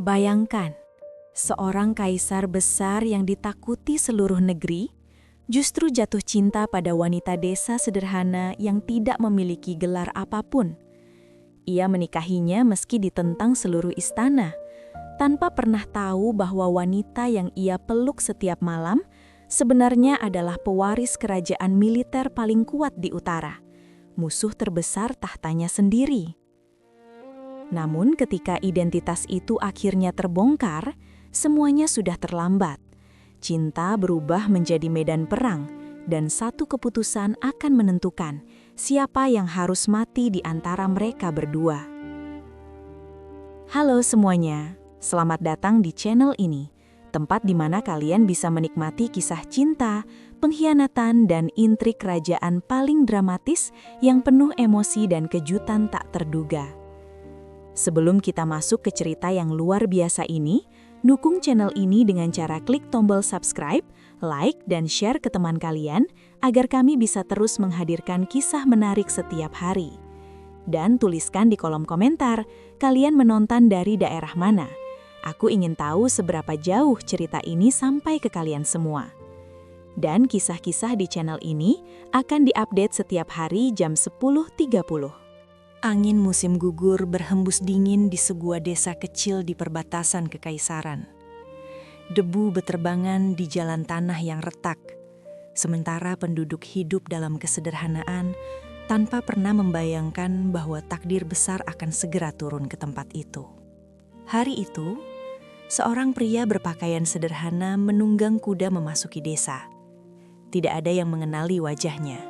Bayangkan, seorang kaisar besar yang ditakuti seluruh negeri, justru jatuh cinta pada wanita desa sederhana yang tidak memiliki gelar apapun. Ia menikahinya meski ditentang seluruh istana, tanpa pernah tahu bahwa wanita yang ia peluk setiap malam sebenarnya adalah pewaris kerajaan militer paling kuat di utara, musuh terbesar tahtanya sendiri. Namun ketika identitas itu akhirnya terbongkar, semuanya sudah terlambat. Cinta berubah menjadi medan perang, dan satu keputusan akan menentukan siapa yang harus mati di antara mereka berdua. Halo semuanya, selamat datang di channel ini, tempat di mana kalian bisa menikmati kisah cinta, pengkhianatan, dan intrik kerajaan paling dramatis yang penuh emosi dan kejutan tak terduga. Sebelum kita masuk ke cerita yang luar biasa ini, dukung channel ini dengan cara klik tombol subscribe, like, dan share ke teman kalian agar kami bisa terus menghadirkan kisah menarik setiap hari. Dan tuliskan di kolom komentar, kalian menonton dari daerah mana. Aku ingin tahu seberapa jauh cerita ini sampai ke kalian semua. Dan kisah-kisah di channel ini akan diupdate setiap hari jam 10.30. Angin musim gugur berhembus dingin di sebuah desa kecil di perbatasan kekaisaran. Debu beterbangan di jalan tanah yang retak, sementara penduduk hidup dalam kesederhanaan tanpa pernah membayangkan bahwa takdir besar akan segera turun ke tempat itu. Hari itu, seorang pria berpakaian sederhana menunggang kuda memasuki desa. Tidak ada yang mengenali wajahnya,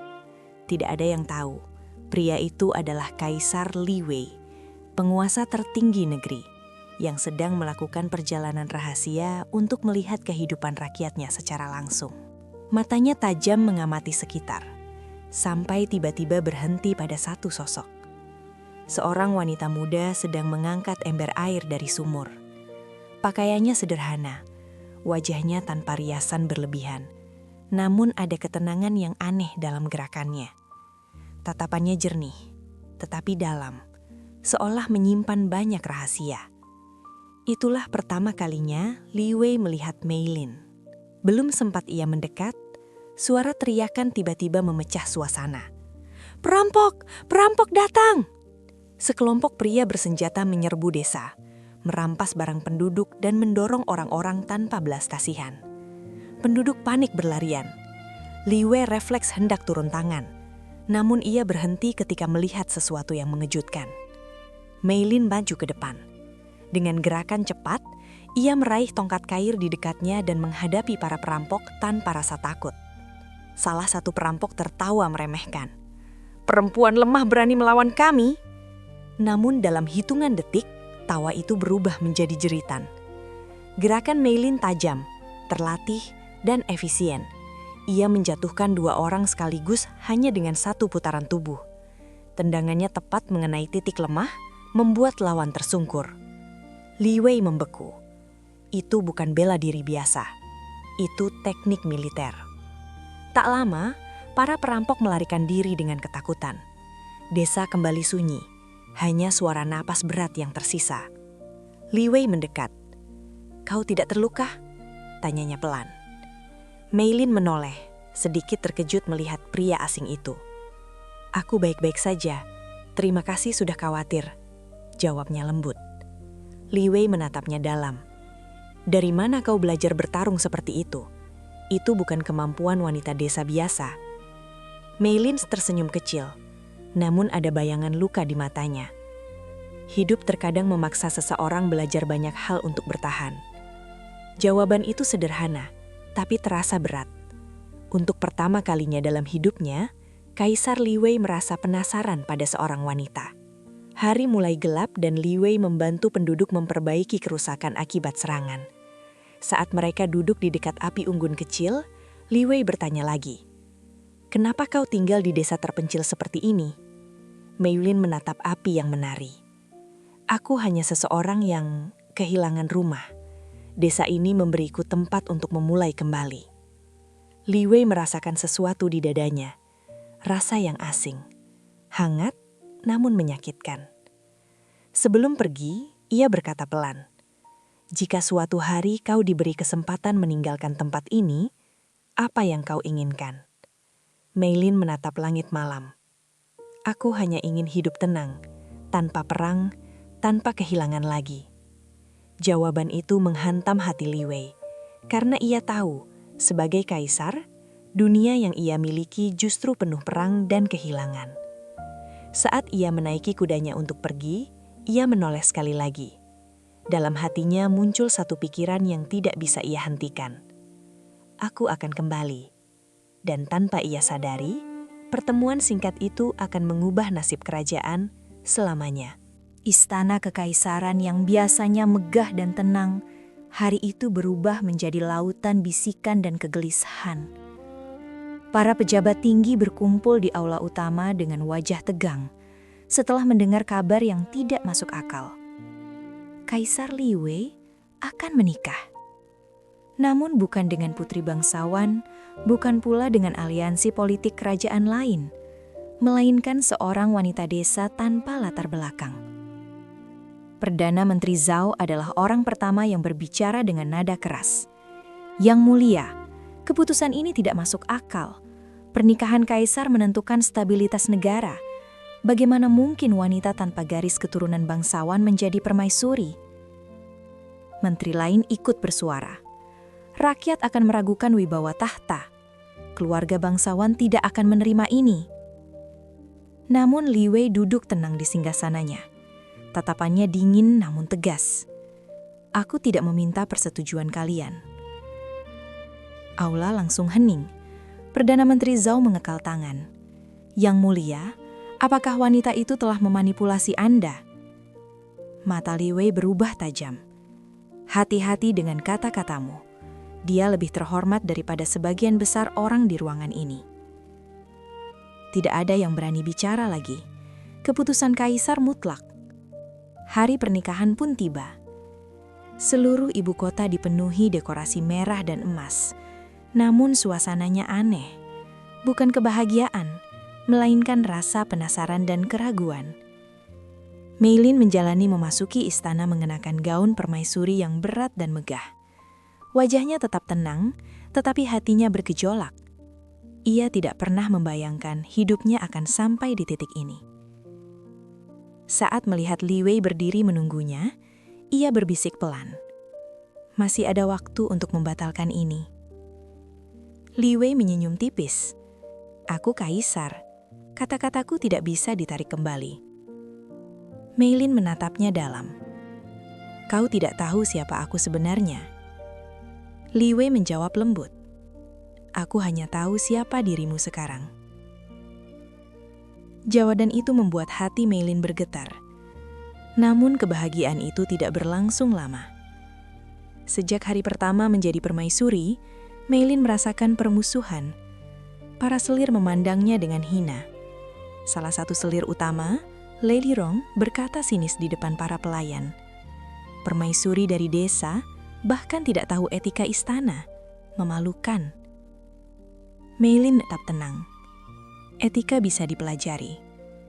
tidak ada yang tahu. Pria itu adalah Kaisar Li Wei, penguasa tertinggi negeri, yang sedang melakukan perjalanan rahasia untuk melihat kehidupan rakyatnya secara langsung. Matanya tajam mengamati sekitar, sampai tiba-tiba berhenti pada satu sosok. Seorang wanita muda sedang mengangkat ember air dari sumur. Pakaiannya sederhana, wajahnya tanpa riasan berlebihan, namun ada ketenangan yang aneh dalam gerakannya. Tatapannya jernih, tetapi dalam, seolah menyimpan banyak rahasia. Itulah pertama kalinya Li Wei melihat Mei Lin. Belum sempat ia mendekat, suara teriakan tiba-tiba memecah suasana. "Perampok! Perampok datang!" Sekelompok pria bersenjata menyerbu desa, merampas barang penduduk dan mendorong orang-orang tanpa belas kasihan. Penduduk panik berlarian. Li Wei refleks hendak turun tangan. Namun ia berhenti ketika melihat sesuatu yang mengejutkan. Mei Lin maju ke depan. Dengan gerakan cepat, ia meraih tongkat kail di dekatnya dan menghadapi para perampok tanpa rasa takut. Salah satu perampok tertawa meremehkan. "Perempuan lemah berani melawan kami?" Namun dalam hitungan detik, tawa itu berubah menjadi jeritan. Gerakan Mei Lin tajam, terlatih, dan efisien. Ia menjatuhkan dua orang sekaligus hanya dengan satu putaran tubuh. Tendangannya tepat mengenai titik lemah, membuat lawan tersungkur. Li Wei membeku. Itu bukan bela diri biasa. Itu teknik militer. Tak lama, para perampok melarikan diri dengan ketakutan. Desa kembali sunyi, hanya suara napas berat yang tersisa. Li Wei mendekat. "Kau tidak terluka?" tanyanya pelan. Mei Lin menoleh, sedikit terkejut melihat pria asing itu. "Aku baik-baik saja, terima kasih sudah khawatir," jawabnya lembut. Li Wei menatapnya dalam. "Dari mana kau belajar bertarung seperti itu? Itu bukan kemampuan wanita desa biasa." Mei Lin tersenyum kecil, namun ada bayangan luka di matanya. Hidup terkadang memaksa seseorang belajar banyak hal untuk bertahan. Jawaban itu sederhana, tapi terasa berat. Untuk pertama kalinya dalam hidupnya, Kaisar Li Wei merasa penasaran pada seorang wanita. Hari mulai gelap dan Li Wei membantu penduduk memperbaiki kerusakan akibat serangan. Saat mereka duduk di dekat api unggun kecil, Li Wei bertanya lagi, "Kenapa kau tinggal di desa terpencil seperti ini?" Mei Lin menatap api yang menari. "Aku hanya seseorang yang kehilangan rumah. Desa ini memberiku tempat untuk memulai kembali." Li Wei merasakan sesuatu di dadanya, rasa yang asing, hangat namun menyakitkan. Sebelum pergi, ia berkata pelan, Jika suatu hari kau diberi kesempatan meninggalkan tempat ini, apa yang kau inginkan? Meilin menatap langit malam. Aku hanya ingin hidup tenang, tanpa perang, tanpa kehilangan lagi. Jawaban itu menghantam hati Li Wei, karena ia tahu, sebagai kaisar, dunia yang ia miliki justru penuh perang dan kehilangan. Saat ia menaiki kudanya untuk pergi, ia menoleh sekali lagi. Dalam hatinya muncul satu pikiran yang tidak bisa ia hentikan. Aku akan kembali. Dan tanpa ia sadari, pertemuan singkat itu akan mengubah nasib kerajaan selamanya. Istana kekaisaran yang biasanya megah dan tenang, hari itu berubah menjadi lautan bisikan dan kegelisahan. Para pejabat tinggi berkumpul di aula utama dengan wajah tegang setelah mendengar kabar yang tidak masuk akal. Kaisar Li Wei akan menikah. Namun bukan dengan putri bangsawan, bukan pula dengan aliansi politik kerajaan lain, melainkan seorang wanita desa tanpa latar belakang. Perdana Menteri Zhao adalah orang pertama yang berbicara dengan nada keras. Yang mulia, keputusan ini tidak masuk akal. Pernikahan kaisar menentukan stabilitas negara. Bagaimana mungkin wanita tanpa garis keturunan bangsawan menjadi permaisuri? Menteri lain ikut bersuara. Rakyat akan meragukan wibawa tahta. Keluarga bangsawan tidak akan menerima ini. Namun Li Wei duduk tenang di singgasananya. Tatapannya dingin namun tegas. Aku tidak meminta persetujuan kalian. Aula langsung hening. Perdana Menteri Zhao mengekal tangan. Yang mulia, apakah wanita itu telah memanipulasi Anda? Mata Li Wei berubah tajam. Hati-hati dengan kata-katamu. Dia lebih terhormat daripada sebagian besar orang di ruangan ini. Tidak ada yang berani bicara lagi. Keputusan kaisar mutlak. Hari pernikahan pun tiba. Seluruh ibu kota dipenuhi dekorasi merah dan emas. Namun suasananya aneh. Bukan kebahagiaan, melainkan rasa penasaran dan keraguan. Meilin menjalani memasuki istana mengenakan gaun permaisuri yang berat dan megah. Wajahnya tetap tenang, tetapi hatinya bergejolak. Ia tidak pernah membayangkan hidupnya akan sampai di titik ini. Saat melihat Li Wei berdiri menunggunya, ia berbisik pelan. Masih ada waktu untuk membatalkan ini. Li Wei menyenyum tipis. Aku kaisar. Kata-kataku tidak bisa ditarik kembali. Meilin menatapnya dalam. Kau tidak tahu siapa aku sebenarnya. Li Wei menjawab lembut. Aku hanya tahu siapa dirimu sekarang. Jawaban itu membuat hati Meilin bergetar. Namun kebahagiaan itu tidak berlangsung lama. Sejak hari pertama menjadi permaisuri, Meilin merasakan permusuhan. Para selir memandangnya dengan hina. Salah satu selir utama, Lady Rong, berkata sinis di depan para pelayan. Permaisuri dari desa bahkan tidak tahu etika istana. Memalukan. Meilin tetap tenang. Etika bisa dipelajari,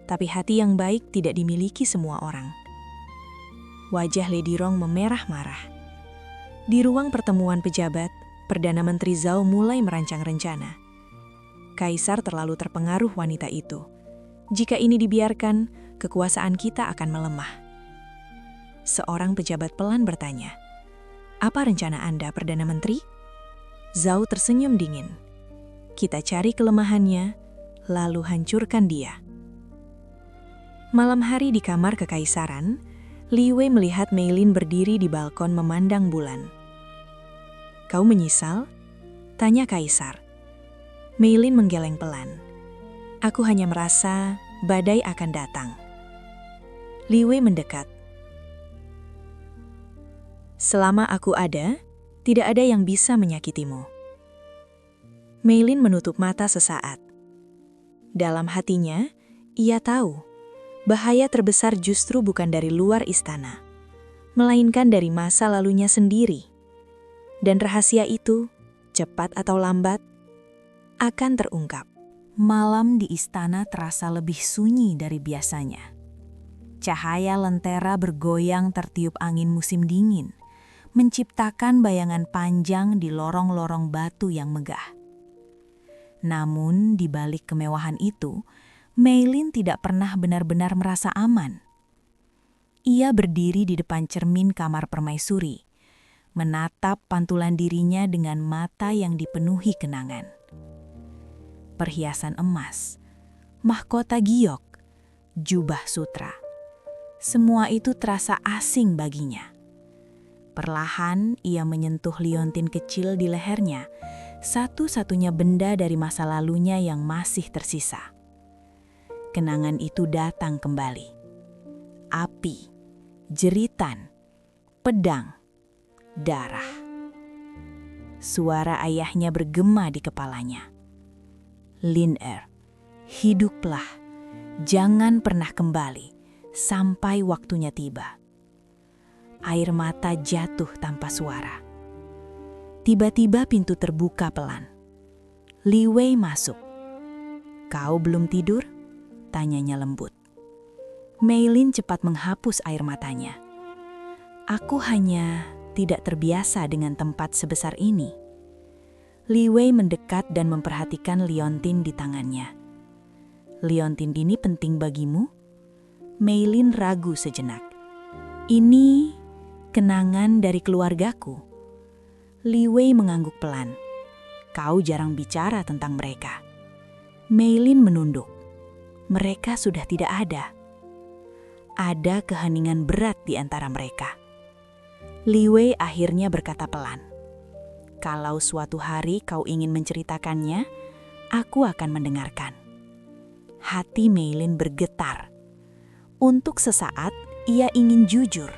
tapi hati yang baik tidak dimiliki semua orang. Wajah Lady Rong memerah marah. Di ruang pertemuan pejabat, Perdana Menteri Zhao mulai merancang rencana. Kaisar terlalu terpengaruh wanita itu. Jika ini dibiarkan, kekuasaan kita akan melemah. Seorang pejabat pelan bertanya, "Apa rencana Anda, Perdana Menteri?" Zhao tersenyum dingin. Kita cari kelemahannya, lalu hancurkan dia. Malam hari di kamar kekaisaran, Li Wei melihat Meilin berdiri di balkon memandang bulan. Kau menyesal? Tanya kaisar. Meilin menggeleng pelan. Aku hanya merasa badai akan datang. Li Wei mendekat. Selama aku ada, tidak ada yang bisa menyakitimu. Meilin menutup mata sesaat. Dalam hatinya, ia tahu bahaya terbesar justru bukan dari luar istana, melainkan dari masa lalunya sendiri. Dan rahasia itu, cepat atau lambat, akan terungkap. Malam di istana terasa lebih sunyi dari biasanya. Cahaya lentera bergoyang tertiup angin musim dingin, menciptakan bayangan panjang di lorong-lorong batu yang megah. Namun, di balik kemewahan itu, Meilin tidak pernah benar-benar merasa aman. Ia berdiri di depan cermin kamar permaisuri, menatap pantulan dirinya dengan mata yang dipenuhi kenangan. Perhiasan emas, mahkota giok, jubah sutra. Semua itu terasa asing baginya. Perlahan ia menyentuh liontin kecil di lehernya, satu-satunya benda dari masa lalunya yang masih tersisa. Kenangan itu datang kembali. Api, jeritan, pedang, darah. Suara ayahnya bergema di kepalanya. Lin-Er, hiduplah, jangan pernah kembali sampai waktunya tiba. Air mata jatuh tanpa suara. Tiba-tiba pintu terbuka pelan. Li Wei masuk. "Kau belum tidur?" tanyanya lembut. Meilin cepat menghapus air matanya. "Aku hanya tidak terbiasa dengan tempat sebesar ini." Li Wei mendekat dan memperhatikan liontin di tangannya. "Liontin ini penting bagimu?" Meilin ragu sejenak. "Ini kenangan dari keluargaku." Li Wei mengangguk pelan. "Kau jarang bicara tentang mereka." Meilin menunduk. Mereka sudah tidak ada. Ada keheningan berat di antara mereka. Li Wei akhirnya berkata pelan, "Kalau suatu hari kau ingin menceritakannya, aku akan mendengarkan." Hati Meilin bergetar. Untuk sesaat, ia ingin jujur.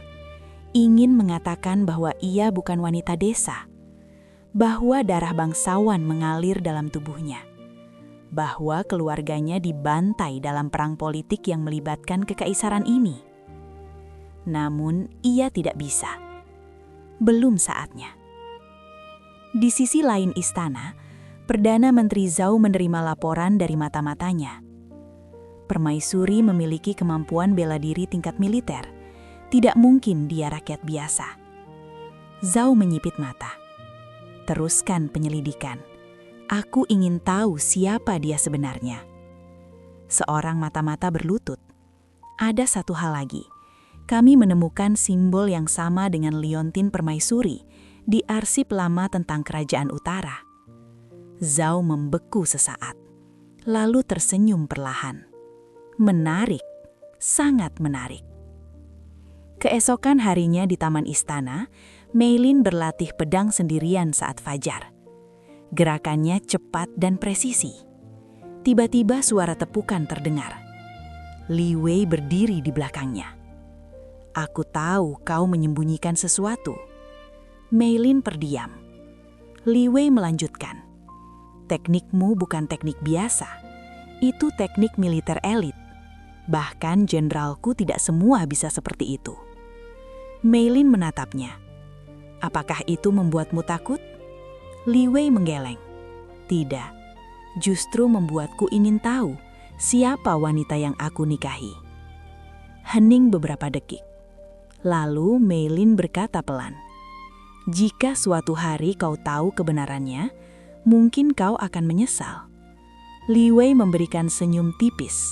Ingin mengatakan bahwa ia bukan wanita desa. Bahwa darah bangsawan mengalir dalam tubuhnya. Bahwa keluarganya dibantai dalam perang politik yang melibatkan kekaisaran ini. Namun, ia tidak bisa. Belum saatnya. Di sisi lain istana, Perdana Menteri Zhao menerima laporan dari mata-matanya. Permaisuri memiliki kemampuan bela diri tingkat militer. Tidak mungkin dia rakyat biasa. Zhao menyipit mata. "Teruskan penyelidikan. Aku ingin tahu siapa dia sebenarnya." Seorang mata-mata berlutut. "Ada satu hal lagi. Kami menemukan simbol yang sama dengan liontin permaisuri di arsip lama tentang kerajaan utara." Zhao membeku sesaat, lalu tersenyum perlahan. Menarik, sangat menarik. Keesokan harinya di taman istana, Meilin berlatih pedang sendirian saat fajar. Gerakannya cepat dan presisi. Tiba-tiba suara tepukan terdengar. Li Wei berdiri di belakangnya. "Aku tahu kau menyembunyikan sesuatu." Meilin terdiam. Li Wei melanjutkan. "Teknikmu bukan teknik biasa. Itu teknik militer elit. Bahkan jenderalku tidak semua bisa seperti itu." Meilin menatapnya. "Apakah itu membuatmu takut?" Li Wei menggeleng. "Tidak, justru membuatku ingin tahu siapa wanita yang aku nikahi." Hening beberapa detik. Lalu Meilin berkata pelan, "Jika suatu hari kau tahu kebenarannya, mungkin kau akan menyesal." Li Wei memberikan senyum tipis.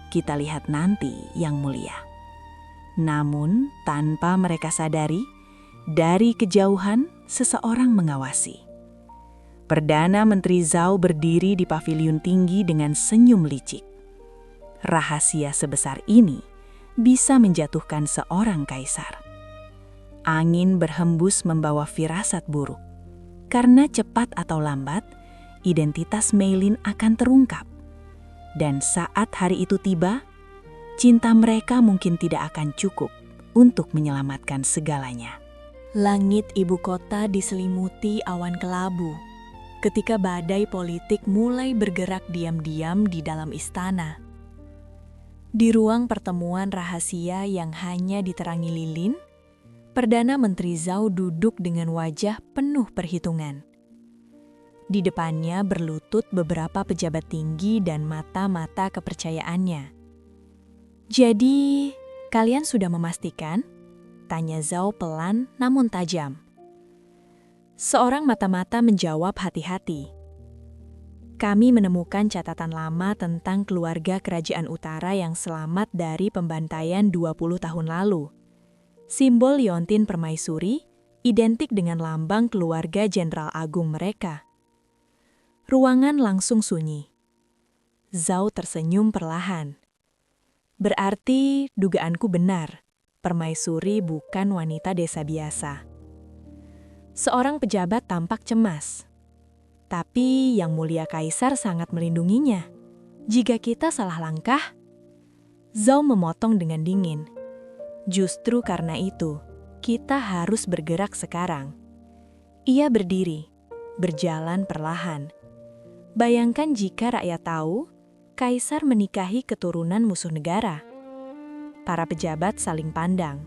"Kita lihat nanti, Yang Mulia." Namun, tanpa mereka sadari, dari kejauhan seseorang mengawasi. Perdana Menteri Zhao berdiri di paviliun tinggi dengan senyum licik. Rahasia sebesar ini bisa menjatuhkan seorang kaisar. Angin berhembus membawa firasat buruk. Karena cepat atau lambat, identitas Meilin akan terungkap. Dan saat hari itu tiba, cinta mereka mungkin tidak akan cukup untuk menyelamatkan segalanya. Langit ibu kota diselimuti awan kelabu. Ketika badai politik mulai bergerak diam-diam di dalam istana. Di ruang pertemuan rahasia yang hanya diterangi lilin, Perdana Menteri Zhao duduk dengan wajah penuh perhitungan. Di depannya berlutut beberapa pejabat tinggi dan mata-mata kepercayaannya. "Jadi, kalian sudah memastikan?" Tanya Zhao pelan namun tajam. Seorang mata-mata menjawab hati-hati. Kami menemukan catatan lama tentang keluarga kerajaan utara yang selamat dari pembantaian 20 tahun lalu. Simbol liontin permaisuri identik dengan lambang keluarga Jenderal Agung mereka. Ruangan langsung sunyi. Zhao tersenyum perlahan. Berarti dugaanku benar, permaisuri bukan wanita desa biasa. Seorang pejabat tampak cemas. Tapi Yang Mulia Kaisar sangat melindunginya. Jika kita salah langkah, Zhao memotong dengan dingin. Justru karena itu, kita harus bergerak sekarang. Ia berdiri, berjalan perlahan. Bayangkan jika rakyat tahu, Kaisar menikahi keturunan musuh negara. Para pejabat saling pandang.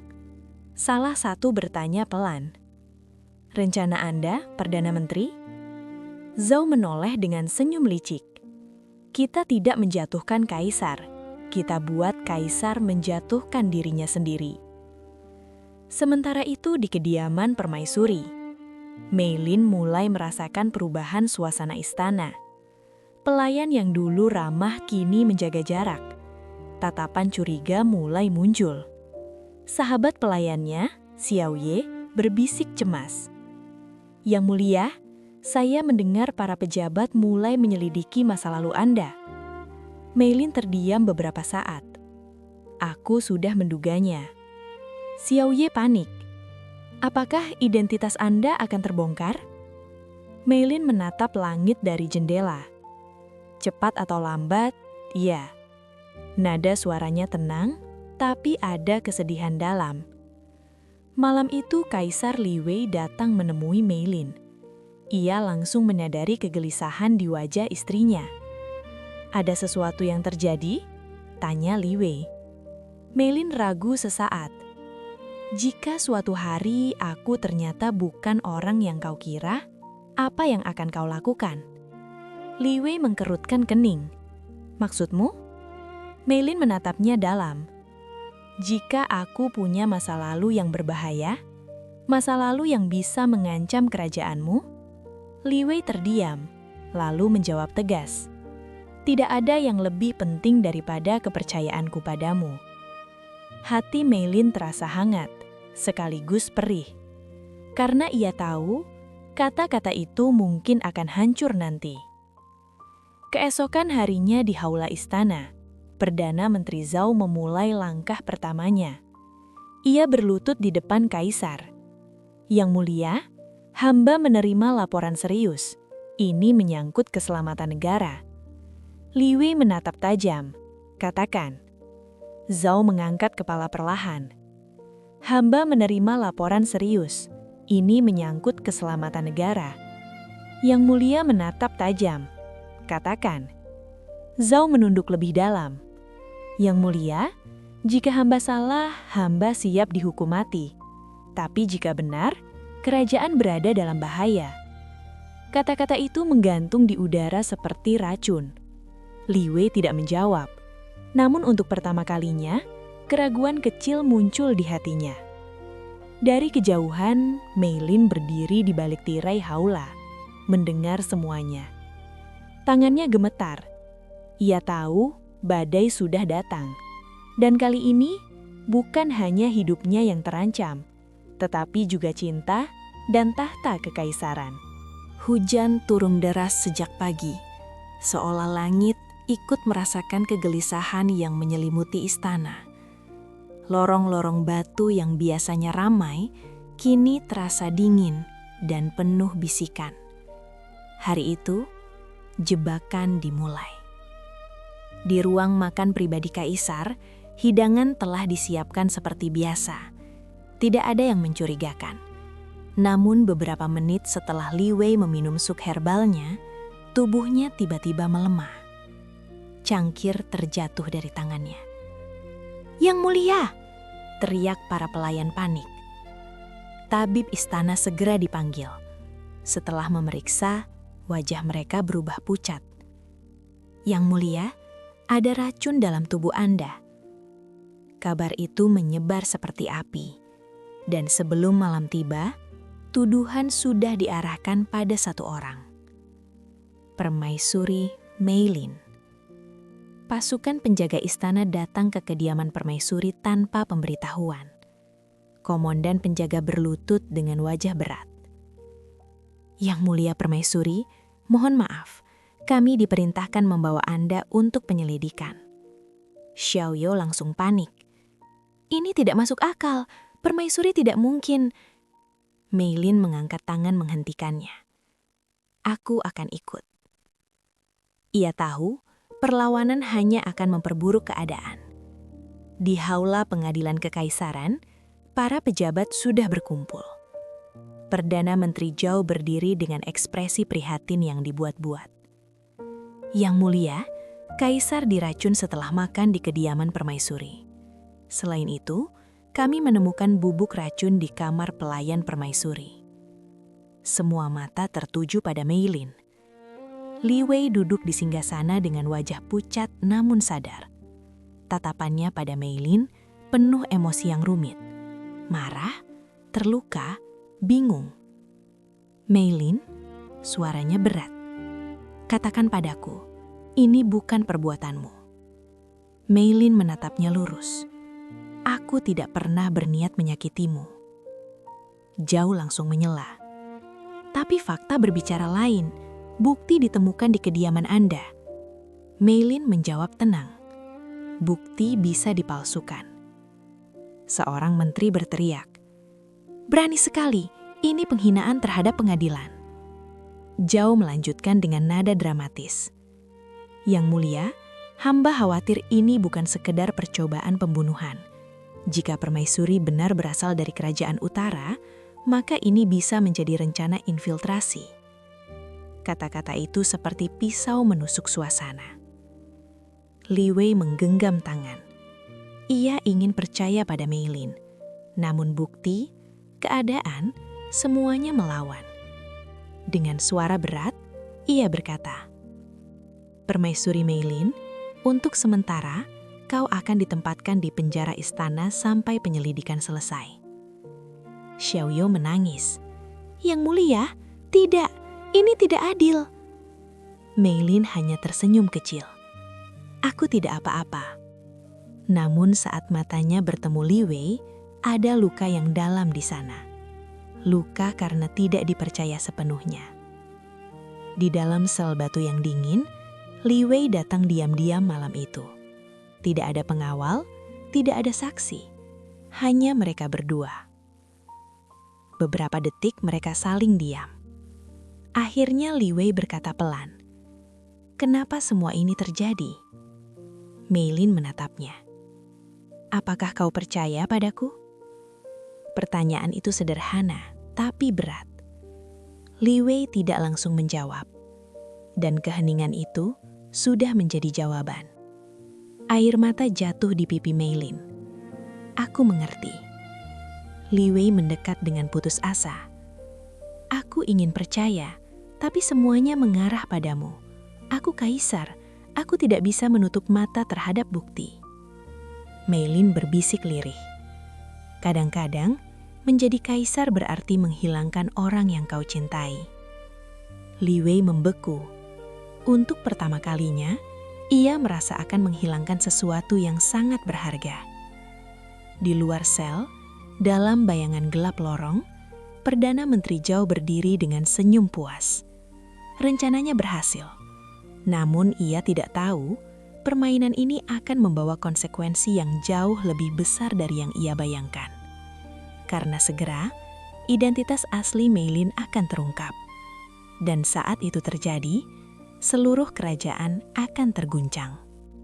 Salah satu bertanya pelan. Rencana Anda, Perdana Menteri? Zhao menoleh dengan senyum licik. Kita tidak menjatuhkan Kaisar. Kita buat Kaisar menjatuhkan dirinya sendiri. Sementara itu di kediaman permaisuri, Mei Lin mulai merasakan perubahan suasana istana. Pelayan yang dulu ramah kini menjaga jarak. Tatapan curiga mulai muncul. Sahabat pelayannya, Xiao Ye, berbisik cemas. Yang Mulia, saya mendengar para pejabat mulai menyelidiki masa lalu Anda. Mei Lin terdiam beberapa saat. Aku sudah menduganya. Xiao Ye panik. Apakah identitas Anda akan terbongkar? Mei Lin menatap langit dari jendela. Cepat atau lambat, ya. Nada suaranya tenang, tapi ada kesedihan dalam. Malam itu Kaisar Li Wei datang menemui Mei Lin. Ia langsung menyadari kegelisahan di wajah istrinya. Ada sesuatu yang terjadi? Tanya Li Wei. Mei Lin ragu sesaat. Jika suatu hari aku ternyata bukan orang yang kau kira, apa yang akan kau lakukan? Li Wei mengkerutkan kening. Maksudmu? Mei Lin menatapnya dalam. Jika aku punya masa lalu yang berbahaya, masa lalu yang bisa mengancam kerajaanmu? Li Wei terdiam, lalu menjawab tegas. Tidak ada yang lebih penting daripada kepercayaanku padamu. Hati Mei Lin terasa hangat, sekaligus perih. Karena ia tahu, kata-kata itu mungkin akan hancur nanti. Keesokan harinya di Aula Istana, Perdana Menteri Zhao memulai langkah pertamanya. Ia berlutut di depan Kaisar. Yang Mulia, hamba menerima laporan serius. Ini menyangkut keselamatan negara. Li Wei menatap tajam. Katakan. Zhao mengangkat kepala perlahan. Hamba menerima laporan serius. Ini menyangkut keselamatan negara. Yang Mulia menatap tajam. Katakan. Zhao menunduk lebih dalam. Yang Mulia, jika hamba salah, hamba siap dihukum mati. Tapi jika benar, kerajaan berada dalam bahaya. Kata-kata itu menggantung di udara seperti racun. Li Wei tidak menjawab. Namun untuk pertama kalinya, keraguan kecil muncul di hatinya. Dari kejauhan, Mei Lin berdiri di balik tirai haula, mendengar semuanya. Tangannya gemetar. Ia tahu badai sudah datang. Dan kali ini, bukan hanya hidupnya yang terancam, tetapi juga cinta dan tahta kekaisaran. Hujan turun deras sejak pagi, seolah langit ikut merasakan kegelisahan yang menyelimuti istana. Lorong-lorong batu yang biasanya ramai, kini terasa dingin dan penuh bisikan. Hari itu, jebakan dimulai. Di ruang makan pribadi Kaisar, hidangan telah disiapkan seperti biasa. Tidak ada yang mencurigakan. Namun beberapa menit setelah Li Wei meminum sup herbalnya, tubuhnya tiba-tiba melemah. Cangkir terjatuh dari tangannya. "Yang Mulia!" teriak para pelayan panik. Tabib istana segera dipanggil. Setelah memeriksa, wajah mereka berubah pucat. "Yang Mulia, ada racun dalam tubuh Anda." Kabar itu menyebar seperti api. Dan sebelum malam tiba, tuduhan sudah diarahkan pada satu orang. Permaisuri Meilin. Pasukan penjaga istana datang ke kediaman permaisuri tanpa pemberitahuan. Komandan penjaga berlutut dengan wajah berat. "Yang mulia permaisuri, mohon maaf, kami diperintahkan membawa Anda untuk penyelidikan." Xiaoyo langsung panik. "Ini tidak masuk akal, permaisuri tidak mungkin." Meilin mengangkat tangan menghentikannya. "Aku akan ikut." Ia tahu perlawanan hanya akan memperburuk keadaan. Di Haula Pengadilan Kekaisaran, para pejabat sudah berkumpul. Perdana Menteri Zhao berdiri dengan ekspresi prihatin yang dibuat-buat. "Yang mulia, Kaisar diracun setelah makan di kediaman permaisuri. Selain itu, kami menemukan bubuk racun di kamar pelayan permaisuri." Semua mata tertuju pada Meilin. Li Wei duduk di singgasana dengan wajah pucat namun sadar. Tatapannya pada Meilin penuh emosi yang rumit. Marah, terluka, bingung. "Meilin," suaranya berat. "Katakan padaku, ini bukan perbuatanmu." Meilin menatapnya lurus. "Aku tidak pernah berniat menyakitimu." Zhao langsung menyela. "Tapi fakta berbicara lain. Bukti ditemukan di kediaman Anda." Meilin menjawab tenang. "Bukti bisa dipalsukan." Seorang menteri berteriak, "Berani sekali, ini penghinaan terhadap pengadilan." Zhao melanjutkan dengan nada dramatis. "Yang mulia, hamba khawatir ini bukan sekedar percobaan pembunuhan. Jika permaisuri benar berasal dari kerajaan utara, maka ini bisa menjadi rencana infiltrasi." Kata-kata itu seperti pisau menusuk suasana. Li Wei menggenggam tangan. Ia ingin percaya pada Meilin, namun bukti, keadaan, semuanya melawan. Dengan suara berat, ia berkata, "Permaisuri Meilin, untuk sementara kau akan ditempatkan di penjara istana sampai penyelidikan selesai." Xiaoyo menangis. "Yang mulia, tidak, ini tidak adil." Meilin hanya tersenyum kecil. "Aku tidak apa-apa." Namun saat matanya bertemu Li Wei, ada luka yang dalam di sana. Luka karena tidak dipercaya sepenuhnya. Di dalam sel batu yang dingin, Li Wei datang diam-diam malam itu. Tidak ada pengawal, tidak ada saksi. Hanya mereka berdua. Beberapa detik mereka saling diam. Akhirnya Li Wei berkata pelan, "Kenapa semua ini terjadi?" Meilin menatapnya. "Apakah kau percaya padaku?" Pertanyaan itu sederhana, tapi berat. Li Wei tidak langsung menjawab. Dan keheningan itu sudah menjadi jawaban. Air mata jatuh di pipi Meilin. "Aku mengerti." Li Wei mendekat dengan putus asa. "Aku ingin percaya, tapi semuanya mengarah padamu. Aku kaisar, aku tidak bisa menutup mata terhadap bukti." Meilin berbisik lirih. "Kadang-kadang, menjadi kaisar berarti menghilangkan orang yang kau cintai." Li Wei membeku. Untuk pertama kalinya, ia merasa akan menghilangkan sesuatu yang sangat berharga. Di luar sel, dalam bayangan gelap lorong, Perdana Menteri Zhao berdiri dengan senyum puas. Rencananya berhasil. Namun ia tidak tahu permainan ini akan membawa konsekuensi yang jauh lebih besar dari yang ia bayangkan. Karena segera, identitas asli Meilin akan terungkap. Dan saat itu terjadi, seluruh kerajaan akan terguncang.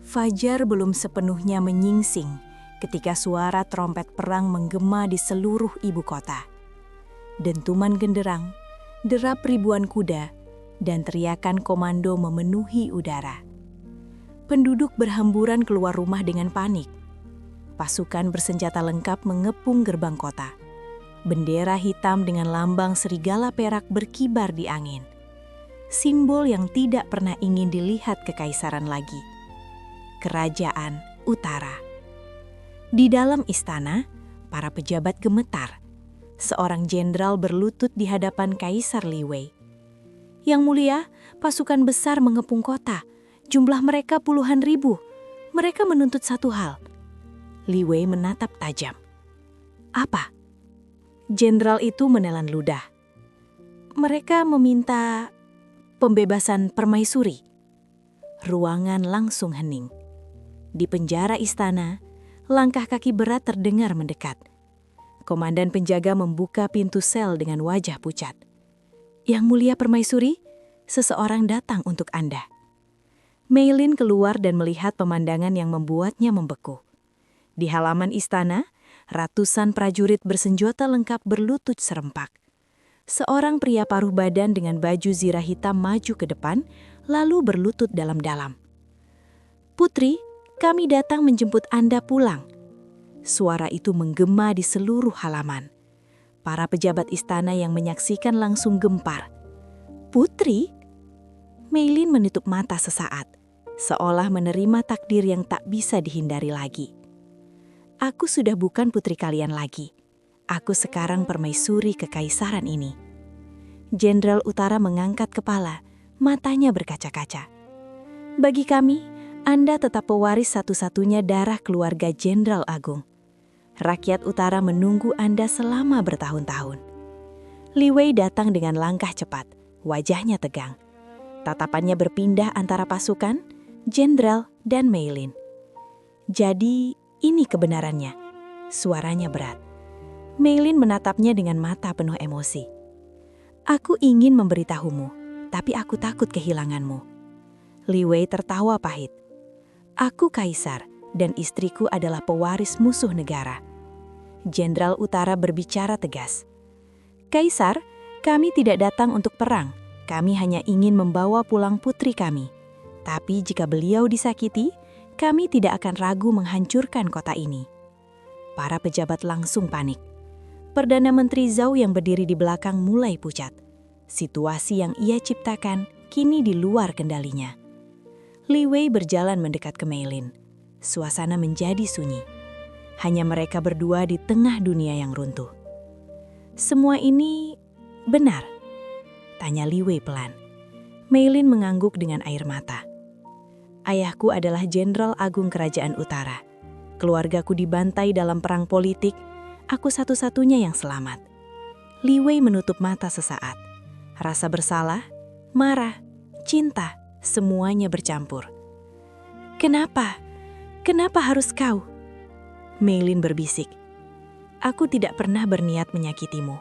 Fajar belum sepenuhnya menyingsing ketika suara trompet perang menggema di seluruh ibu kota. Dentuman genderang, derap ribuan kuda, dan teriakan komando memenuhi udara. Penduduk berhamburan keluar rumah dengan panik. Pasukan bersenjata lengkap mengepung gerbang kota. Bendera hitam dengan lambang serigala perak berkibar di angin. Simbol yang tidak pernah ingin dilihat kekaisaran lagi. Kerajaan Utara. Di dalam istana, para pejabat gemetar Seorang jenderal berlutut di hadapan Kaisar Li Wei. Yang mulia, pasukan besar mengepung kota. Jumlah mereka puluhan ribu. Mereka menuntut satu hal. Li Wei menatap tajam. Apa? Jenderal itu menelan ludah. Mereka meminta pembebasan permaisuri. Ruangan langsung hening. Di penjara istana, langkah kaki berat terdengar mendekat. Komandan penjaga membuka pintu sel dengan wajah pucat. Yang mulia permaisuri, seseorang datang untuk Anda. Mei Lin keluar dan melihat pemandangan yang membuatnya membeku. Di halaman istana, ratusan prajurit bersenjata lengkap berlutut serempak. Seorang pria paruh badan dengan baju zirah hitam maju ke depan, lalu berlutut dalam-dalam. Putri, kami datang menjemput Anda pulang. Suara itu menggema di seluruh halaman. Para pejabat istana yang menyaksikan langsung gempar. Putri? Mei Lin menutup mata sesaat, seolah menerima takdir yang tak bisa dihindari lagi. Aku sudah bukan putri kalian lagi. Aku sekarang permaisuri kekaisaran ini. Jenderal Utara mengangkat kepala, matanya berkaca-kaca. Bagi kami, Anda tetap pewaris satu-satunya darah keluarga Jenderal Agung. Rakyat Utara menunggu Anda selama bertahun-tahun. Li Wei datang dengan langkah cepat, wajahnya tegang. Tatapannya berpindah antara pasukan, jenderal, dan Mei Lin. Jadi, ini kebenarannya. Suaranya berat. Mei Lin menatapnya dengan mata penuh emosi. Aku ingin memberitahumu, tapi aku takut kehilanganmu. Li Wei tertawa pahit. Aku kaisar dan istriku adalah pewaris musuh negara. Jenderal Utara berbicara tegas. Kaisar, kami tidak datang untuk perang. Kami hanya ingin membawa pulang putri kami. Tapi jika beliau disakiti, kami tidak akan ragu menghancurkan kota ini. Para pejabat langsung panik. Perdana Menteri Zhao yang berdiri di belakang mulai pucat. Situasi yang ia ciptakan kini di luar kendalinya. Li Wei berjalan mendekat ke Mei Lin. Suasana menjadi sunyi. Hanya mereka berdua di tengah dunia yang runtuh. Semua ini benar? Tanya Li Wei pelan. Mei Lin mengangguk dengan air mata. Ayahku adalah Jenderal Agung Kerajaan Utara. Keluargaku dibantai dalam perang politik. Aku satu-satunya yang selamat. Li Wei menutup mata sesaat. Rasa bersalah, marah, cinta, semuanya bercampur. Kenapa? Kenapa harus kau? Mei Lin berbisik. Aku tidak pernah berniat menyakitimu.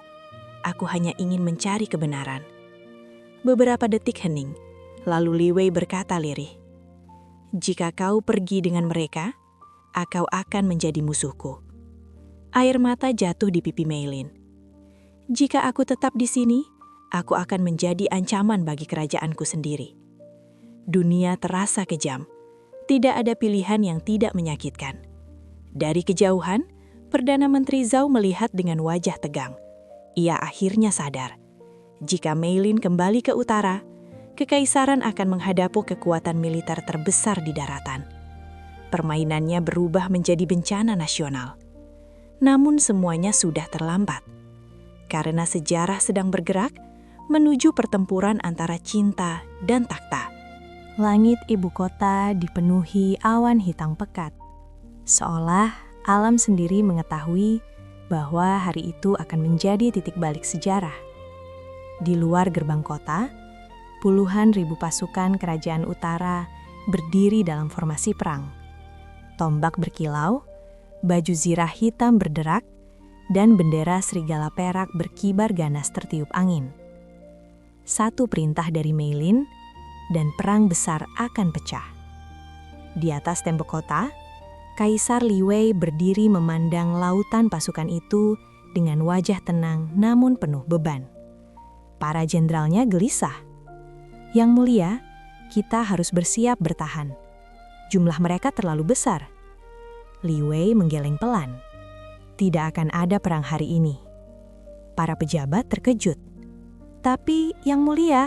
Aku hanya ingin mencari kebenaran. Beberapa detik hening, lalu Li Wei berkata lirih. Jika kau pergi dengan mereka, kau akan menjadi musuhku. Air mata jatuh di pipi Mei Lin. Jika aku tetap di sini, aku akan menjadi ancaman bagi kerajaanku sendiri. Dunia terasa kejam. Tidak ada pilihan yang tidak menyakitkan. Dari kejauhan, Perdana Menteri Zhao melihat dengan wajah tegang. Ia akhirnya sadar. Jika Mei Lin kembali ke utara, kekaisaran akan menghadapi kekuatan militer terbesar di daratan. Permainannya berubah menjadi bencana nasional. Namun semuanya sudah terlambat. Karena sejarah sedang bergerak menuju pertempuran antara cinta dan takhta. Langit ibu kota dipenuhi awan hitam pekat. Seolah alam sendiri mengetahui bahwa hari itu akan menjadi titik balik sejarah. Di luar gerbang kota, puluhan ribu pasukan kerajaan utara berdiri dalam formasi perang. Tombak berkilau, baju zirah hitam berderak, dan bendera serigala perak berkibar ganas tertiup angin. Satu perintah dari Mei Lin, dan perang besar akan pecah. Di atas tembok kota, Kaisar Li Wei berdiri memandang lautan pasukan itu dengan wajah tenang namun penuh beban. Para jenderalnya gelisah. Yang mulia, kita harus bersiap bertahan. Jumlah mereka terlalu besar. Li Wei menggeleng pelan. Tidak akan ada perang hari ini. Para pejabat terkejut. Tapi, Yang Mulia,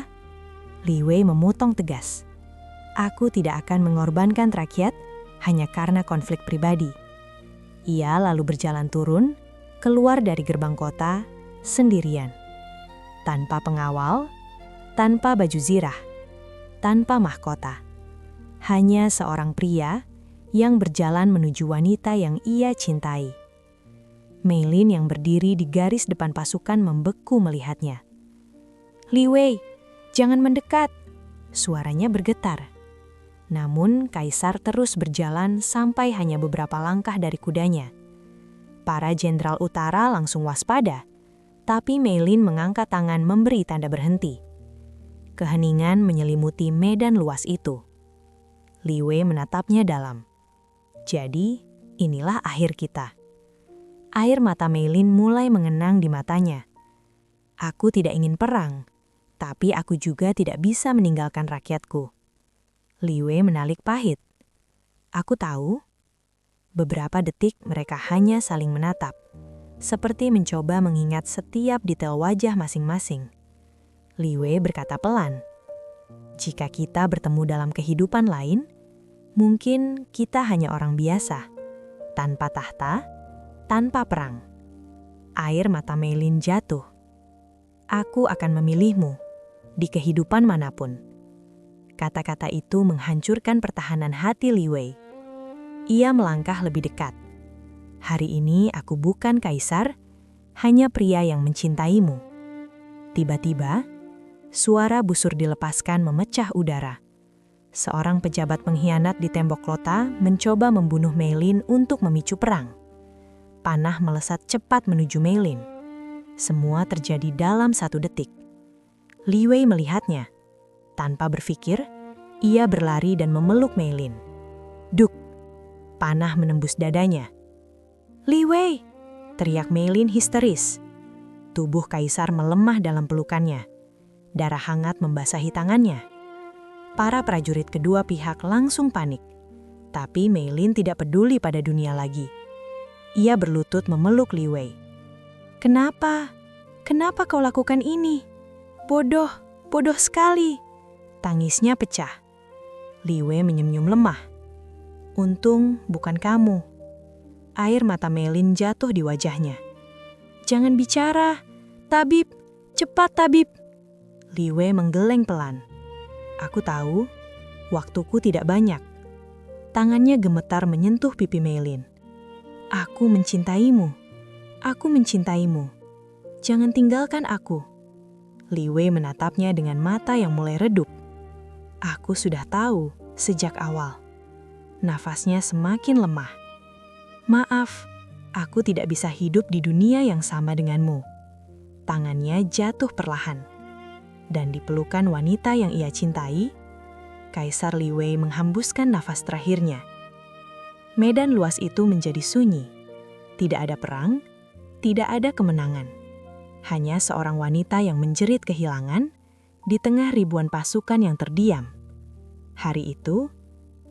Li Wei memotong tegas. Aku tidak akan mengorbankan rakyat hanya karena konflik pribadi. Ia lalu berjalan turun, keluar dari gerbang kota, sendirian. Tanpa pengawal, tanpa baju zirah, tanpa mahkota. Hanya seorang pria yang berjalan menuju wanita yang ia cintai. Meilin yang berdiri di garis depan pasukan membeku melihatnya. "Li Wei, jangan mendekat!" Suaranya bergetar. Namun Kaisar terus berjalan sampai hanya beberapa langkah dari kudanya. Para jenderal utara langsung waspada, tapi Meilin mengangkat tangan memberi tanda berhenti. Keheningan menyelimuti medan luas itu. Li Wei menatapnya dalam. "Jadi, inilah akhir kita." Air mata Meilin mulai mengenang di matanya. "Aku tidak ingin perang, tapi aku juga tidak bisa meninggalkan rakyatku." Li Wei menalik pahit. "Aku tahu." Beberapa detik mereka hanya saling menatap, seperti mencoba mengingat setiap detail wajah masing-masing. Li Wei berkata pelan, "Jika kita bertemu dalam kehidupan lain, mungkin kita hanya orang biasa, tanpa tahta, tanpa perang." Air mata Meilin jatuh. "Aku akan memilihmu, di kehidupan manapun." Kata-kata itu menghancurkan pertahanan hati Li Wei. Ia melangkah lebih dekat. "Hari ini aku bukan kaisar, hanya pria yang mencintaimu." Tiba-tiba, suara busur dilepaskan memecah udara. Seorang pejabat pengkhianat di tembok kota mencoba membunuh Meilin untuk memicu perang. Panah melesat cepat menuju Meilin. Semua terjadi dalam 1 detik. Li Wei melihatnya. Tanpa berpikir, ia berlari dan memeluk Meilin. Duk! Panah menembus dadanya. "Li Wei!" teriak Meilin histeris. Tubuh Kaisar melemah dalam pelukannya. Darah hangat membasahi tangannya. Para prajurit kedua pihak langsung panik. Tapi Meilin tidak peduli pada dunia lagi. Ia berlutut memeluk Li Wei. "Kenapa? Kenapa kau lakukan ini? Bodoh, bodoh sekali!" Tangisnya pecah. Li Wei menyenyum lemah. "Untung bukan kamu." Air mata Meilin jatuh di wajahnya. "Jangan bicara! Tabib! Cepat, tabib!" Li Wei menggeleng pelan. "Aku tahu, waktuku tidak banyak." Tangannya gemetar menyentuh pipi Meilin. "Aku mencintaimu. Aku mencintaimu. Jangan tinggalkan aku." Li Wei menatapnya dengan mata yang mulai redup. "Aku sudah tahu sejak awal." Nafasnya semakin lemah. "Maaf, aku tidak bisa hidup di dunia yang sama denganmu." Tangannya jatuh perlahan. Dan di pelukan wanita yang ia cintai, Kaisar Li Wei menghembuskan nafas terakhirnya. Medan luas itu menjadi sunyi. Tidak ada perang, tidak ada kemenangan. Hanya seorang wanita yang menjerit kehilangan di tengah ribuan pasukan yang terdiam. Hari itu,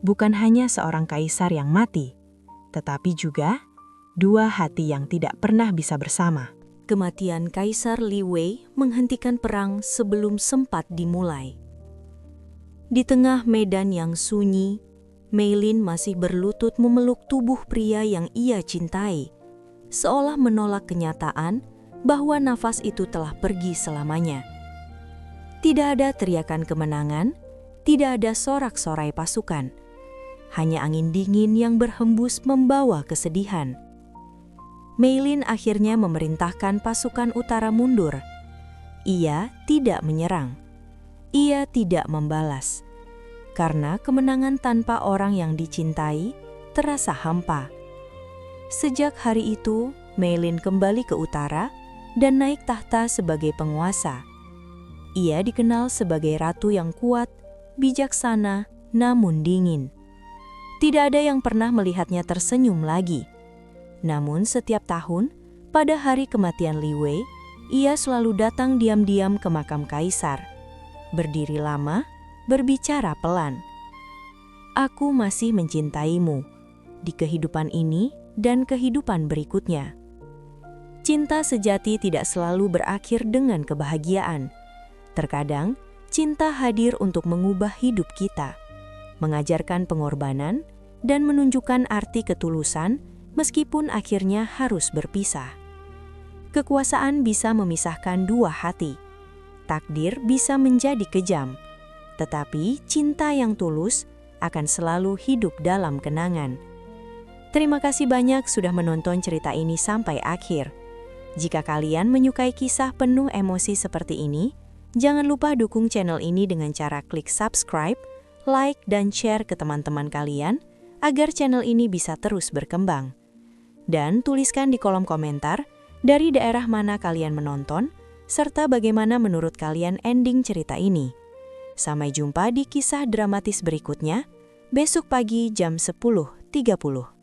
bukan hanya seorang kaisar yang mati, tetapi juga 2 hati yang tidak pernah bisa bersama. Kematian Kaisar Li Wei menghentikan perang sebelum sempat dimulai. Di tengah medan yang sunyi, Meilin masih berlutut memeluk tubuh pria yang ia cintai, seolah menolak kenyataan bahwa nafas itu telah pergi selamanya. Tidak ada teriakan kemenangan, tidak ada sorak-sorai pasukan. Hanya angin dingin yang berhembus membawa kesedihan. Meilin akhirnya memerintahkan pasukan utara mundur. Ia tidak menyerang. Ia tidak membalas. Karena kemenangan tanpa orang yang dicintai terasa hampa. Sejak hari itu, Meilin kembali ke utara dan naik tahta sebagai penguasa. Ia dikenal sebagai ratu yang kuat, bijaksana, namun dingin. Tidak ada yang pernah melihatnya tersenyum lagi. Namun setiap tahun, pada hari kematian Li Wei, ia selalu datang diam-diam ke makam kaisar. Berdiri lama, berbicara pelan. "Aku masih mencintaimu, di kehidupan ini dan kehidupan berikutnya." Cinta sejati tidak selalu berakhir dengan kebahagiaan. Terkadang, cinta hadir untuk mengubah hidup kita, mengajarkan pengorbanan, dan menunjukkan arti ketulusan meskipun akhirnya harus berpisah. Kekuasaan bisa memisahkan dua hati. Takdir bisa menjadi kejam, tetapi cinta yang tulus akan selalu hidup dalam kenangan. Terima kasih banyak sudah menonton cerita ini sampai akhir. Jika kalian menyukai kisah penuh emosi seperti ini, jangan lupa dukung channel ini dengan cara klik subscribe, like, dan share ke teman-teman kalian agar channel ini bisa terus berkembang. Dan tuliskan di kolom komentar dari daerah mana kalian menonton, serta bagaimana menurut kalian ending cerita ini. Sampai jumpa di kisah dramatis berikutnya, besok pagi jam 10.30.